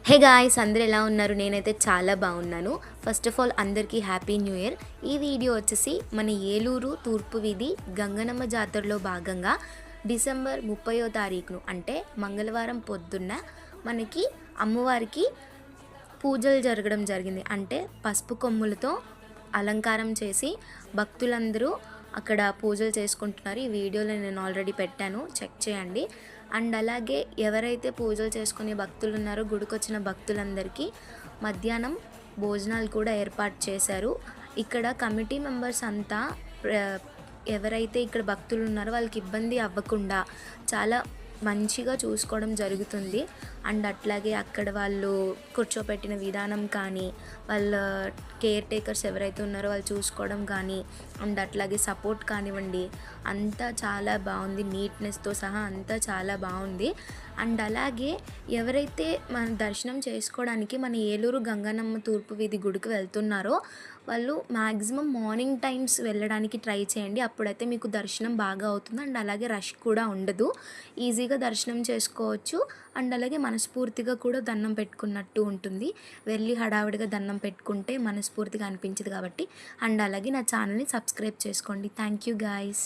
Hey guys, అందరూ ఎలా ఉన్నారు? నేనైతే చాలా బాగున్నాను. ఫస్ట్ ఆఫ్ ఆల్ అందరికీ హ్యాపీ న్యూ ఇయర్. ఈ వీడియో వచ్చేసి మన ఏలూరు తూర్పు వీధి గంగనమ్మ జాతరలో భాగంగా డిసెంబర్ 30వ తారీఖును అంటే మంగళవారం పొద్దున్న మనకి అమ్మవారికి పూజలు జరగడం జరిగింది. అంటే పసుపు కొమ్ములతో అలంకారం చేసి భక్తులందరూ అక్కడ పూజలు చేసుకుంటున్నారు. ఈ వీడియోలో నేను ఆల్రెడీ పెట్టాను, చెక్ చేయండి. అండ్ అలాగే ఎవరైతే పూజలు చేసుకునే భక్తులు ఉన్నారో గుడికొచ్చిన భక్తులందరికీ మధ్యాహ్నం భోజనాలు కూడా ఏర్పాటు చేశారు. ఇక్కడ కమిటీ మెంబర్స్ అంతా ఎవరైతే ఇక్కడ భక్తులు ఉన్నారో వాళ్ళకి ఇబ్బంది అవ్వకుండా చాలా మంచిగా చూసుకోవడం జరుగుతుంది. అండ్ అట్లాగే అక్కడ వాళ్ళు కూర్చోపెట్టిన విధానం కానీ, వాళ్ళ కేర్ టేకర్స్ ఎవరైతే ఉన్నారో వాళ్ళు చూసుకోవడం కానీ, అండ్ అట్లాగే సపోర్ట్ కానివ్వండి, అంతా చాలా బాగుంది. నీట్నెస్తో సహా అంతా చాలా బాగుంది. అండ్ అలాగే ఎవరైతే మన దర్శనం చేసుకోవడానికి మన ఏలూరు గంగనమ్మ తూర్పు వీధి గుడికి వెళ్తున్నారో వాళ్ళు మ్యాక్సిమం మార్నింగ్ టైమ్స్ వెళ్ళడానికి ట్రై చేయండి. అప్పుడైతే మీకు దర్శనం బాగా అవుతుంది. అండ్ అలాగే రష్ కూడా ఉండదు, ఈజీగా దర్శనం చేసుకోవచ్చు. అండ్ అలాగే మనస్ఫూర్తిగా కూడా దండం పెట్టుకున్నట్టు ఉంటుంది. వెళ్ళి హడావిడిగా దండం పెట్టుకుంటే మనస్ఫూర్తిగా అనిపించదు కాబట్టి. అండ్ అలాగే నా ఛానల్ని సబ్స్క్రైబ్ చేసుకోండి. Thank you guys.